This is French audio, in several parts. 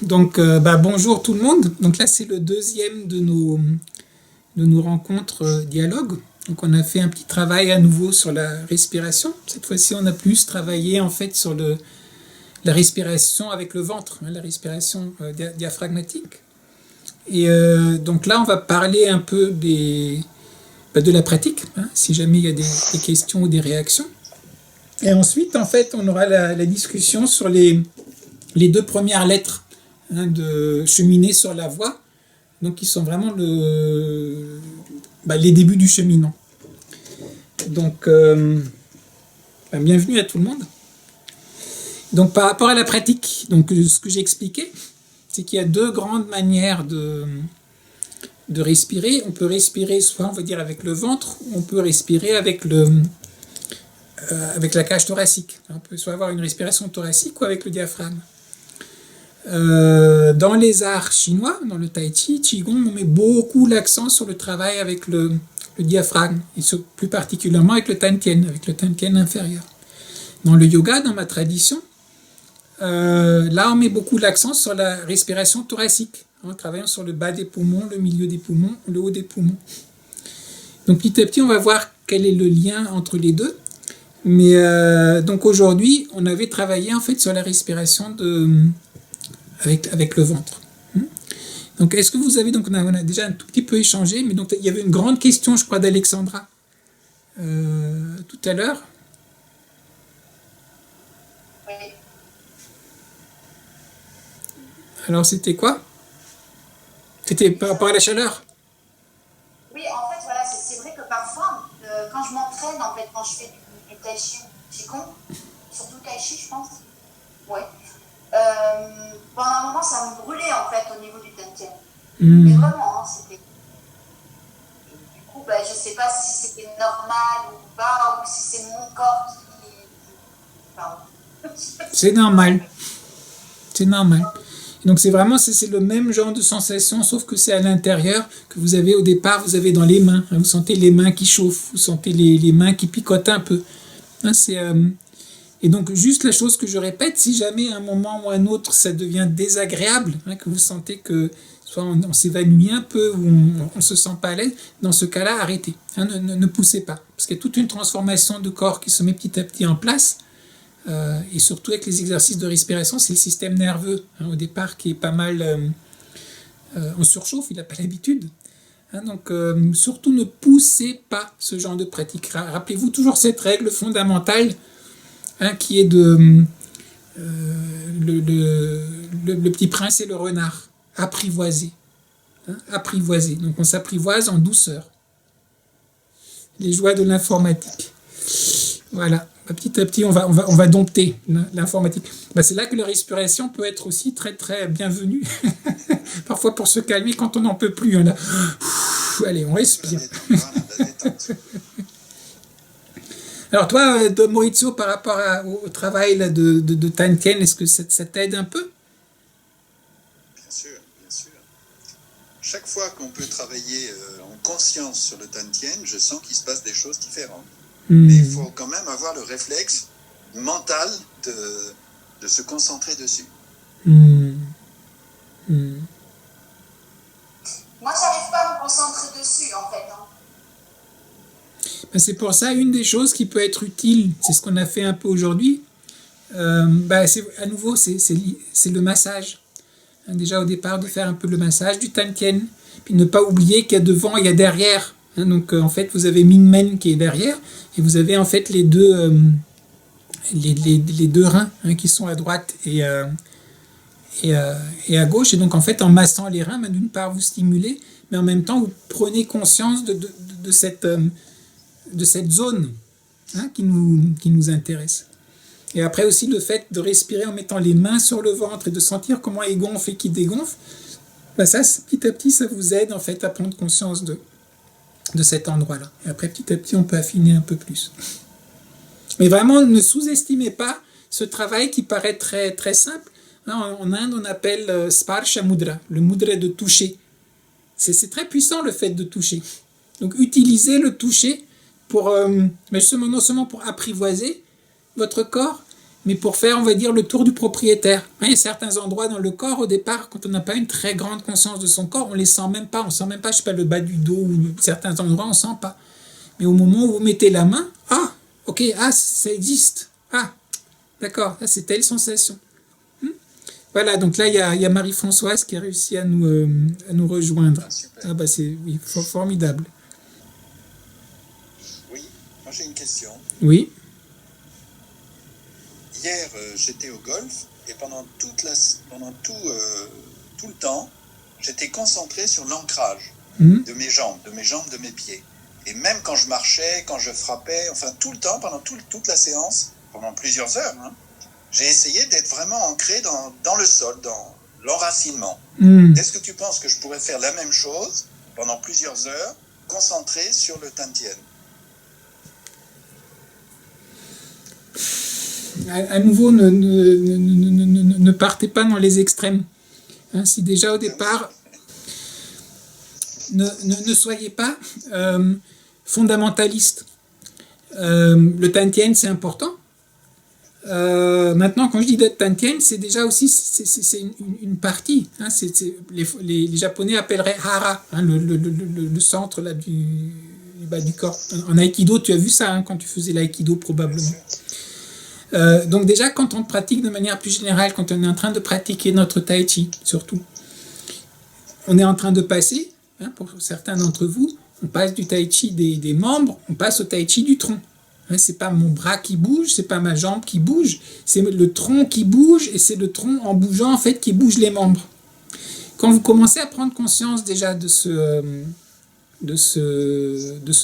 Donc, bonjour tout le monde. Donc là, c'est le deuxième de nos rencontres dialogues. Donc, on a fait un petit travail à nouveau sur la respiration. Cette fois-ci, on a plus travaillé en fait sur la respiration avec le ventre, hein, la respiration diaphragmatique. Et donc là, on va parler un peu de la pratique, hein, si jamais il y a des questions ou des réactions. Et ensuite, en fait, on aura la discussion sur les deux premières lettres, hein, de cheminer sur la voie, donc qui sont vraiment les débuts du cheminement. Donc, bienvenue à tout le monde. Donc, par rapport à la pratique, donc ce que j'ai expliqué, c'est qu'il y a deux grandes manières de respirer. On peut respirer soit, on va dire, avec le ventre, ou on peut respirer avec la cage thoracique. On peut soit avoir une respiration thoracique ou avec le diaphragme. Dans les arts chinois, dans le tai chi, qigong, on met beaucoup l'accent sur le travail avec le diaphragme, et plus particulièrement avec le tantien, avec le tantien inférieur. Dans le yoga, dans ma tradition, là on met beaucoup l'accent sur la respiration thoracique, en travaillant sur le bas des poumons, le milieu des poumons, le haut des poumons. Donc petit à petit, on va voir quel est le lien entre les deux. Mais donc aujourd'hui, on avait travaillé en fait sur la respiration avec le ventre. Donc est-ce que vous avez, donc on a déjà un tout petit peu échangé, mais donc il y avait une grande question, je crois, d'Alexandra tout à l'heure. Oui. Alors c'était quoi? C'était par rapport à la chaleur? Oui, en fait, voilà, c'est vrai que parfois, quand je m'entraîne, en fait, quand je fais du tai chi ou du qigong, surtout tai chi, je pense, ouais, pendant un moment, ça me brûlait, en fait, au niveau du tantien. Mais vraiment, hein, c'était... Du coup, je sais pas si c'était normal ou pas, ou si c'est mon corps qui... Pardon. C'est normal. C'est normal. Donc c'est vraiment c'est le même genre de sensation, sauf que c'est à l'intérieur que vous avez au départ, vous avez dans les mains. Hein, vous sentez les mains qui chauffent, vous sentez les mains qui picotent un peu. Hein, et donc juste la chose que je répète, si jamais à un moment ou à un autre ça devient désagréable, hein, que vous sentez que soit on s'évanouit un peu ou on se sent pas à l'aise, dans ce cas-là, arrêtez. Hein, ne poussez pas. Parce qu'il y a toute une transformation de corps qui se met petit à petit en place. Et surtout avec les exercices de respiration, c'est le système nerveux, hein, au départ, qui est pas mal en surchauffe, il n'a pas l'habitude. Hein, donc surtout ne poussez pas ce genre de pratique. Rappelez-vous toujours cette règle fondamentale, hein, qui est le petit prince et le renard. Apprivoiser. Hein, apprivoiser. Donc on s'apprivoise en douceur. Les joies de l'informatique. Voilà. Petit à petit, on va dompter l'informatique. C'est là que la respiration peut être aussi très très bienvenue. Parfois pour se calmer quand on n'en peut plus. Hein, là. Allez, on respire. Alors toi, Maurizio, par rapport au travail là, de Tantien, est-ce que ça t'aide un peu? Bien sûr, bien sûr. Chaque fois qu'on peut travailler en conscience sur le Tantien, je sens qu'il se passe des choses différentes. Mais il faut quand même avoir le réflexe mental de se concentrer dessus. Moi, j'arrive pas à me concentrer dessus, en fait. Hein. C'est pour ça, une des choses qui peut être utile, c'est ce qu'on a fait un peu aujourd'hui, à nouveau, c'est le massage. Hein, déjà au départ, de faire un peu le massage du Tantien, puis ne pas oublier qu'il y a devant, il y a derrière. Hein, donc en fait, vous avez Minmen qui est derrière, et vous avez en fait les deux reins, hein, qui sont à droite et à gauche. Et donc en fait, en massant les reins, d'une part vous stimulez, mais en même temps vous prenez conscience de cette zone, hein, qui nous intéresse. Et après aussi le fait de respirer en mettant les mains sur le ventre et de sentir comment il gonfle et qu'il dégonfle, ça petit à petit ça vous aide en fait à prendre conscience de cet endroit-là. Et après, petit à petit, on peut affiner un peu plus. Mais vraiment, ne sous-estimez pas ce travail qui paraît très, très simple. En Inde, on appelle Sparsha Mudra, le mudra de toucher. C'est très puissant, le fait de toucher. Donc, utilisez le toucher pour, non seulement pour apprivoiser votre corps, mais pour faire, on va dire, le tour du propriétaire. Il y a certains endroits dans le corps, au départ, quand on n'a pas une très grande conscience de son corps, on les sent même pas. On sent même pas, je sais pas, le bas du dos ou certains endroits, on sent pas. Mais au moment où vous mettez la main, ah, ok, ah, ça existe. Ah, d'accord, là, c'est telle sensation. Voilà, donc là, il y a Marie-Françoise qui a réussi à nous rejoindre. Ah, super. Ah bah c'est oui, formidable. Oui, moi j'ai une question. Oui. Hier, j'étais au golf et pendant tout le temps, j'étais concentré sur l'ancrage de mes jambes, de mes pieds. Et même quand je marchais, quand je frappais, enfin tout le temps, pendant toute la séance, pendant plusieurs heures, j'ai essayé d'être vraiment ancré dans le sol, dans l'enracinement. Est-ce que tu penses que je pourrais faire la même chose pendant plusieurs heures, concentré sur le tantien? À nouveau, ne partez pas dans les extrêmes. Si déjà au départ, ne soyez pas fondamentaliste. Le tantien, c'est important. Maintenant, quand je dis d'être tantien, c'est déjà aussi c'est une partie. Les Japonais appelleraient hara, le centre là, du bas du corps. En aïkido, tu as vu ça quand tu faisais l'aïkido probablement. Donc déjà, quand on pratique de manière plus générale, quand on est en train de pratiquer notre tai chi, surtout, on est en train de passer, pour certains d'entre vous, on passe du tai chi des membres, on passe au tai chi du tronc. C'est pas mon bras qui bouge, c'est pas ma jambe qui bouge, c'est le tronc qui bouge, et c'est le tronc en bougeant en fait qui bouge les membres. Quand vous commencez à prendre conscience déjà de ce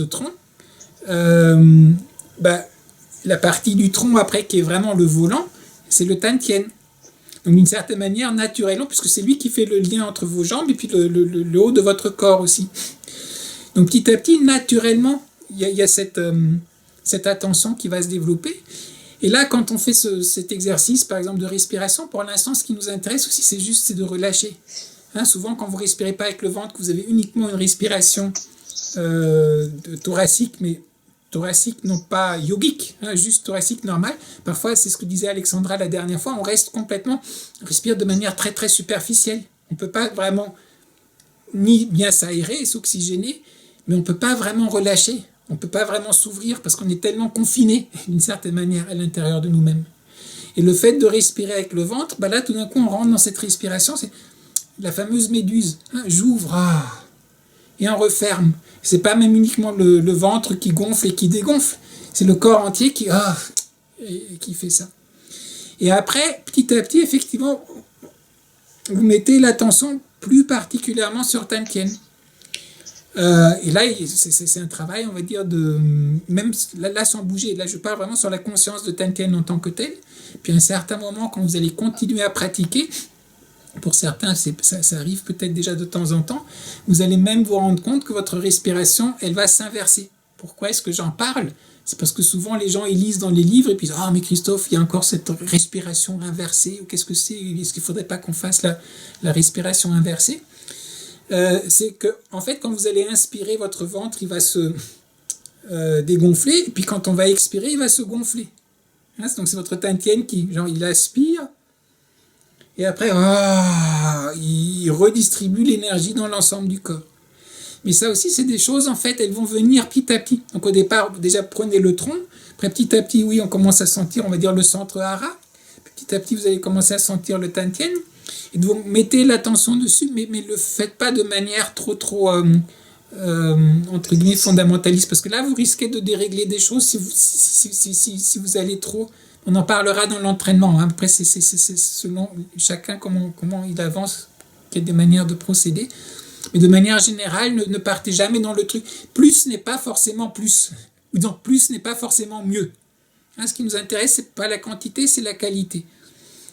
tronc, la partie du tronc après qui est vraiment le volant, c'est le tantien. Donc d'une certaine manière, naturellement, puisque c'est lui qui fait le lien entre vos jambes et puis le haut de votre corps aussi. Donc petit à petit, naturellement, il y a cette attention qui va se développer. Et là, quand on fait cet exercice, par exemple, de respiration, pour l'instant, ce qui nous intéresse aussi, c'est de relâcher. Souvent, quand vous ne respirez pas avec le ventre, que vous avez uniquement une respiration thoracique, mais thoracique, non pas yogique, juste thoracique normal. Parfois, c'est ce que disait Alexandra la dernière fois, on respire de manière très très superficielle. On ne peut pas vraiment ni bien s'aérer et s'oxygéner, mais on ne peut pas vraiment relâcher. On ne peut pas vraiment s'ouvrir parce qu'on est tellement confiné, d'une certaine manière, à l'intérieur de nous-mêmes. Et le fait de respirer avec le ventre, là, tout d'un coup, on rentre dans cette respiration, c'est la fameuse méduse. J'ouvre, et on referme. C'est pas même uniquement le ventre qui gonfle et qui dégonfle, c'est le corps entier qui fait ça. Et après, petit à petit, effectivement, vous mettez l'attention plus particulièrement sur tantien. Et là, c'est un travail, on va dire, même là sans bouger. Là, je parle vraiment sur la conscience de tantien en tant que tel. Puis à un certain moment, quand vous allez continuer à pratiquer, pour certains, ça arrive peut-être déjà de temps en temps, vous allez même vous rendre compte que votre respiration, elle va s'inverser. Pourquoi est-ce que j'en parle ? C'est parce que souvent les gens ils lisent dans les livres et puis ah mais Christophe, il y a encore cette respiration inversée, qu'est-ce que c'est ? Est-ce qu'il ne faudrait pas qu'on fasse la respiration inversée ? C'est que en fait quand vous allez inspirer, votre ventre il va se dégonfler, et puis quand on va expirer, il va se gonfler. Donc c'est votre tantien qui, il aspire, et après, il redistribue l'énergie dans l'ensemble du corps. Mais ça aussi, c'est des choses, en fait, elles vont venir petit à petit. Donc au départ, déjà, prenez le tronc. Après, petit à petit, oui, on commence à sentir, on va dire, le centre hara. Petit à petit, vous allez commencer à sentir le tantien. Et vous mettez l'attention dessus, mais ne le faites pas de manière trop entre guillemets, fondamentaliste. Parce que là, vous risquez de dérégler des choses si vous allez trop... On en parlera dans l'entraînement. Après, c'est selon chacun comment il avance, qu'il y a des manières de procéder. Mais de manière générale, ne partez jamais dans le truc. Plus n'est pas forcément plus. Donc, plus n'est pas forcément mieux. Ce qui nous intéresse, c'est pas la quantité, c'est la qualité.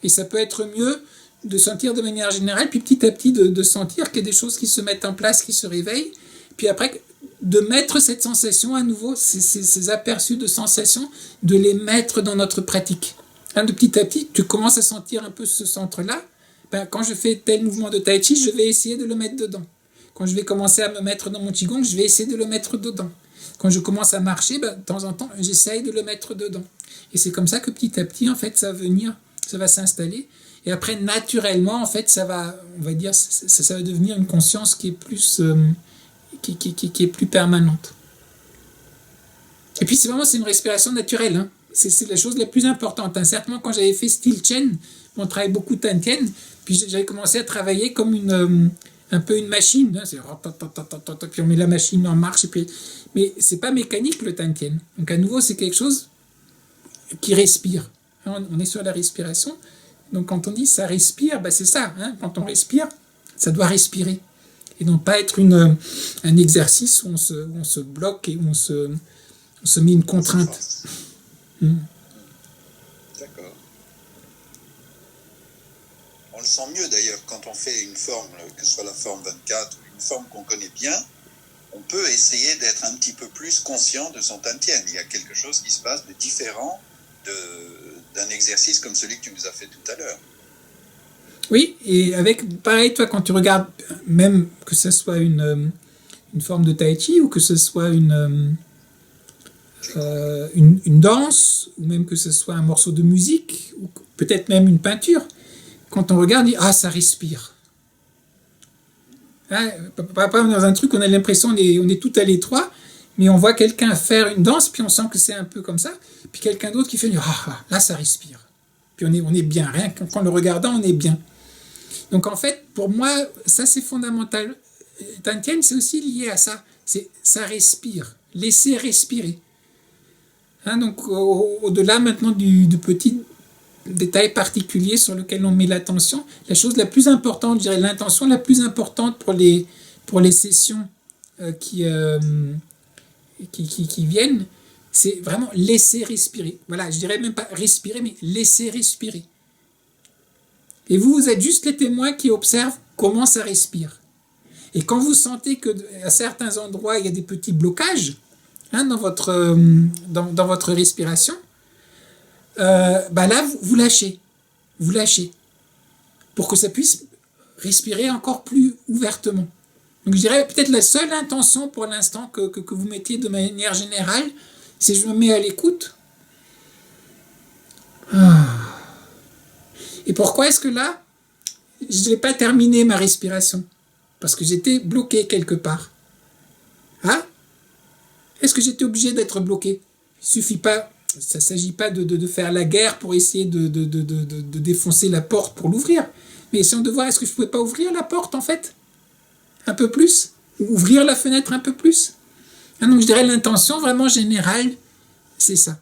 Et ça peut être mieux de sentir de manière générale, puis petit à petit de sentir qu'il y a des choses qui se mettent en place, qui se réveillent. Puis après, de mettre cette sensation à nouveau, ces aperçus de sensations, de les mettre dans notre pratique. De petit à petit, tu commences à sentir un peu ce centre-là. Quand je fais tel mouvement de tai chi, je vais essayer de le mettre dedans. Quand je vais commencer à me mettre dans mon qigong, je vais essayer de le mettre dedans. quand je commence à marcher, de temps en temps, j'essaye de le mettre dedans. Et c'est comme ça que petit à petit, en fait, ça va s'installer. Et après, naturellement, en fait, on va dire, ça va devenir une conscience qui est plus, qui est plus permanente. Et puis, c'est une respiration naturelle. Hein. C'est la chose la plus importante. Hein. Certainement, quand j'avais fait Style Chen, on travaille beaucoup de Tantien, puis j'avais commencé à travailler comme un peu une machine. Hein. Puis on met la machine en marche. Mais c'est pas mécanique, le Tantien. Donc, à nouveau, c'est quelque chose qui respire. Hein. On est sur la respiration. Donc, quand on dit ça respire, c'est ça. Hein. Quand on respire, ça doit respirer. Et non pas être un exercice où on se bloque et où on se met une contrainte. D'accord. On le sent mieux d'ailleurs quand on fait une forme, que ce soit la forme 24 ou une forme qu'on connaît bien, on peut essayer d'être un petit peu plus conscient de son Tantien. Il y a quelque chose qui se passe de différent d'un exercice comme celui que tu nous as fait tout à l'heure. Oui, et pareil, toi, quand tu regardes, même que ce soit une forme de tai chi ou que ce soit une danse, ou même que ce soit un morceau de musique, ou peut-être même une peinture, quand on regarde, on dit « Ah, ça respire ». Hein, pas dans un truc, on a l'impression on est tout à l'étroit, mais on voit quelqu'un faire une danse, puis on sent que c'est un peu comme ça, puis quelqu'un d'autre qui fait « Ah, là, ça respire ». Puis on est bien, rien qu'en le regardant, on est bien. Donc en fait, pour moi, ça c'est fondamental. Tantien, c'est aussi lié à ça. Ça respire, laisser respirer. Hein, donc au-delà maintenant du petit détail particulier sur lequel on met l'attention, la chose la plus importante, je dirais l'intention la plus importante pour les sessions qui viennent, c'est vraiment laisser respirer. Voilà, je dirais même pas respirer, mais laisser respirer. Et vous êtes juste les témoins qui observent comment ça respire. Et quand vous sentez qu'à certains endroits, il y a des petits blocages dans votre respiration, là, vous lâchez. Vous lâchez. Pour que ça puisse respirer encore plus ouvertement. Donc je dirais peut-être la seule intention pour l'instant que vous mettiez de manière générale, c'est je me mets à l'écoute. Et pourquoi est-ce que là, je n'ai pas terminé ma respiration? Parce que j'étais bloqué quelque part. Hein? Est-ce que j'étais obligé d'être bloqué? Il suffit pas, ça ne s'agit pas de faire la guerre pour essayer de défoncer la porte pour l'ouvrir. Mais essayons de voir, est-ce que je ne pouvais pas ouvrir la porte en fait? Un peu plus? Ou ouvrir la fenêtre un peu plus? Donc je dirais l'intention vraiment générale, c'est ça.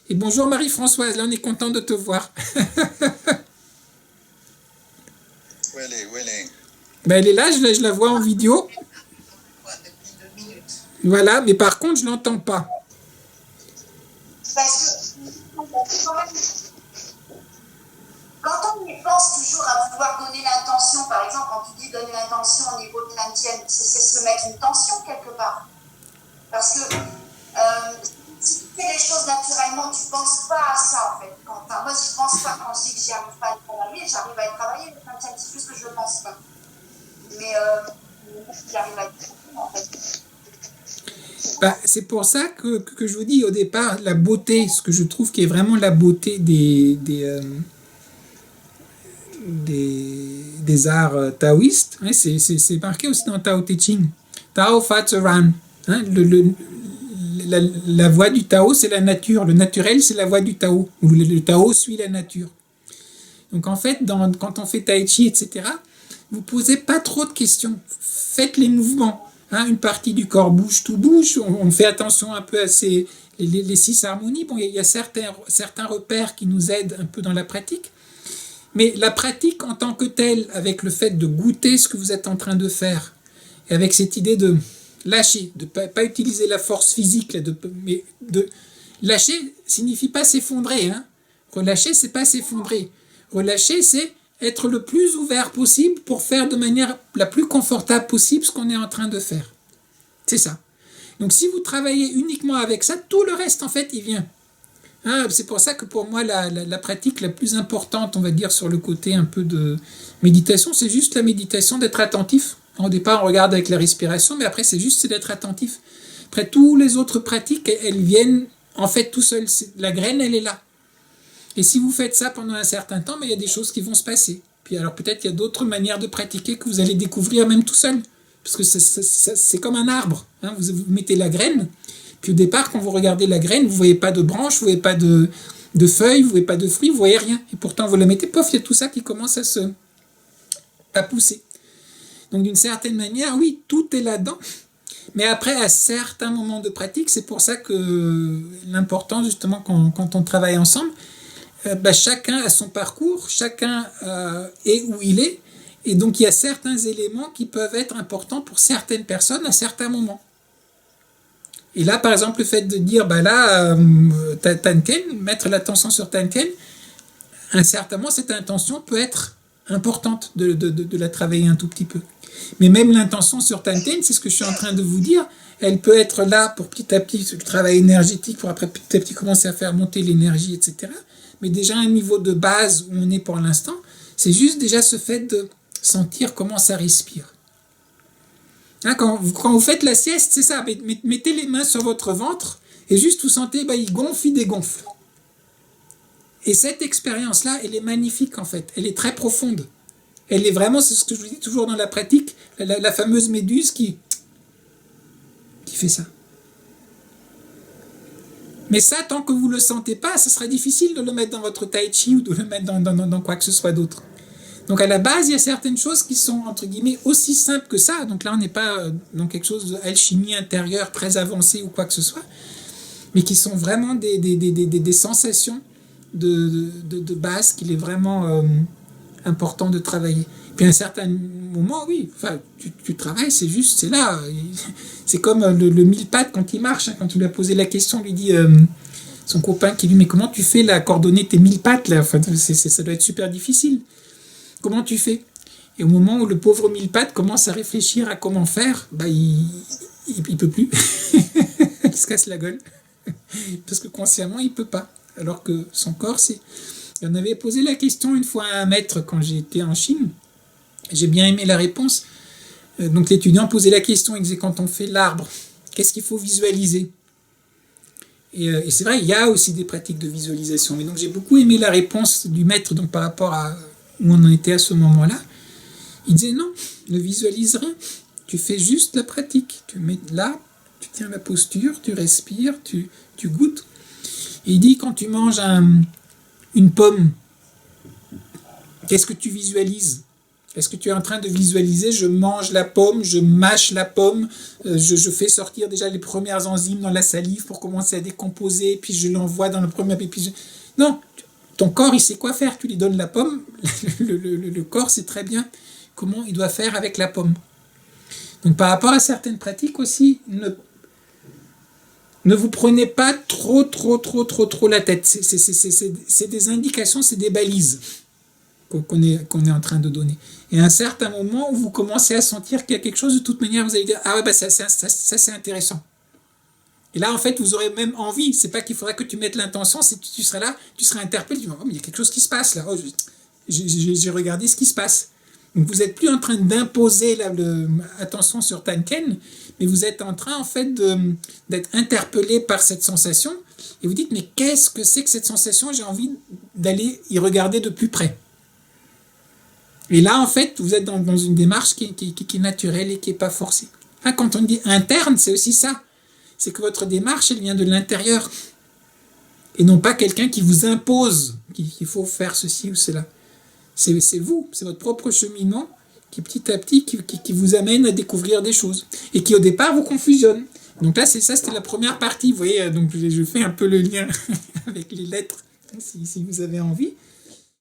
Et bonjour Marie-Françoise, là on est content de te voir. Où elle est Elle est là, je la vois en vidéo. Depuis 2 minutes. Voilà, mais par contre je l'entends pas. Parce que quand on y pense toujours à vouloir donner l'intention, par exemple, quand tu dis donner l'intention au niveau de l'Indienne, c'est se mettre une tension quelque part. Parce que si tu fais les choses naturellement, tu ne penses pas à ça en fait. Moi, je ne pense pas quand je dis que j'y arrive pas à travailler, j'arrive à y travailler, c'est juste que je ne pense pas. Mais j'arrive à y travailler en fait. C'est pour ça que je vous dis au départ, la beauté, ce que je trouve qui est vraiment la beauté des arts taoïstes, hein, c'est marqué aussi dans Tao Te Ching. Tao Fa Tzu Ran. Hein, la voie du Tao, c'est la nature. Le naturel, c'est la voie du Tao. Ou le Tao suit la nature. Donc en fait, quand on fait Tai Chi, etc., vous ne posez pas trop de questions. Faites les mouvements. Hein, une partie du corps bouge, tout bouge. On fait attention un peu à les 6 harmonies. Bon, il y a certains repères qui nous aident un peu dans la pratique. Mais la pratique en tant que telle, avec le fait de goûter ce que vous êtes en train de faire, et avec cette idée de lâcher, de ne pas utiliser la force physique, mais de lâcher signifie pas s'effondrer. Hein. Relâcher, c'est pas s'effondrer. Relâcher, c'est être le plus ouvert possible pour faire de manière la plus confortable possible ce qu'on est en train de faire. C'est ça. Donc si vous travaillez uniquement avec ça, tout le reste, en fait, il vient. Hein, c'est pour ça que pour moi, la pratique la plus importante, on va dire, sur le côté un peu de méditation, c'est juste la méditation d'être attentif. Au départ, on regarde avec la respiration, mais après, c'est d'être attentif. Après, toutes les autres pratiques, elles viennent en fait tout seul. La graine, elle est là. Et si vous faites ça pendant un certain temps, mais il y a des choses qui vont se passer. Puis alors peut-être qu'il y a d'autres manières de pratiquer que vous allez découvrir même tout seul. Parce que c'est comme un arbre. Hein. Vous mettez la graine, puis au départ, quand vous regardez la graine, vous ne voyez pas de branches, vous ne voyez pas de feuilles, vous ne voyez pas de fruits, vous ne voyez rien. Et pourtant, vous la mettez, pof, il y a tout ça qui commence à pousser. Donc d'une certaine manière, oui, tout est là-dedans. Mais après, à certains moments de pratique, c'est pour ça que l'important, justement, quand on travaille ensemble, chacun a son parcours, chacun est où il est, et donc il y a certains éléments qui peuvent être importants pour certaines personnes à certains moments. Et là, par exemple, le fait de dire, Tanken, mettre l'attention sur Tanken, à un certain moment, cette intention peut être importante de la travailler un tout petit peu. Mais même l'intention sur Tanken, c'est ce que je suis en train de vous dire, elle peut être là pour petit à petit le travail énergétique, pour après petit à petit commencer à faire monter l'énergie, etc. Mais déjà un niveau de base où on est pour l'instant, c'est juste déjà ce fait de sentir comment ça respire. Hein, quand vous faites la sieste, c'est ça, mettez les mains sur votre ventre et juste vous sentez, il gonfle, il dégonfle. Et cette expérience-là, elle est magnifique en fait, elle est très profonde. Elle est vraiment, c'est ce que je vous dis toujours dans la pratique, la fameuse méduse qui fait ça. Mais ça, tant que vous ne le sentez pas, ce sera difficile de le mettre dans votre tai chi ou de le mettre dans quoi que ce soit d'autre. Donc à la base, il y a certaines choses qui sont, entre guillemets, aussi simples que ça. Donc là, on n'est pas dans quelque chose d'alchimie intérieure très avancée ou quoi que ce soit, mais qui sont vraiment des sensations de base qu'il est vraiment important de travailler. Puis à un certain moment, oui, tu travailles, c'est là. C'est comme le mille-pattes quand il marche. Hein, quand tu lui as posé la question, lui dit son copain qui lui dit, mais comment tu fais là, coordonner tes 1000 pattes là, ça doit être super difficile. Comment tu fais? Et au moment où le pauvre mille-pattes commence à réfléchir à comment faire, il peut plus. Il se casse la gueule. Parce que consciemment, il peut pas. Alors que son corps, c'est... On avait posé la question une fois à un maître quand j'étais en Chine. J'ai bien aimé la réponse. Donc l'étudiant posait la question, il disait, quand on fait l'arbre, qu'est-ce qu'il faut visualiser? Et c'est vrai, il y a aussi des pratiques de visualisation. Mais donc j'ai beaucoup aimé la réponse du maître donc, par rapport à où on en était à ce moment-là. Il disait non, ne visualise rien. Tu fais juste la pratique. Tu mets là, tu tiens la posture, tu respires, tu goûtes. Et il dit, quand tu manges une pomme, qu'est-ce que tu visualises? Est-ce que tu es en train de visualiser, je mange la pomme, je mâche la pomme, je fais sortir déjà les premières enzymes dans la salive pour commencer à décomposer, puis je l'envoie dans le premier épisode. Non, ton corps, il sait quoi faire. Tu lui donnes la pomme, le corps sait très bien comment il doit faire avec la pomme. Donc par rapport à certaines pratiques aussi, ne vous prenez pas trop la tête. C'est des indications, c'est des balises qu'on est en train de donner. Et à un certain moment où vous commencez à sentir qu'il y a quelque chose, de toute manière, vous allez dire, ah ouais, ça c'est intéressant. Et là, en fait, vous aurez même envie. C'est pas qu'il faudra que tu mettes l'intention, c'est que tu seras là, tu seras interpellé, tu dis, oh, mais il y a quelque chose qui se passe là. Oh, j'ai regardé ce qui se passe. Donc vous n'êtes plus en train d'imposer attention sur Tanken, mais vous êtes en train en fait d'être interpellé par cette sensation et vous dites, mais qu'est-ce que c'est que cette sensation? J'ai envie d'aller y regarder de plus près. Et là, en fait, vous êtes dans une démarche qui est naturelle et qui n'est pas forcée. Hein, quand on dit interne, c'est aussi ça. C'est que votre démarche, elle vient de l'intérieur. Et non pas quelqu'un qui vous impose qu'il faut faire ceci ou cela. C'est vous, c'est votre propre cheminement qui petit à petit qui vous amène à découvrir des choses. Et qui au départ vous confusionne. Donc là, c'était la première partie. Vous voyez, donc je fais un peu le lien avec les lettres, si vous avez envie.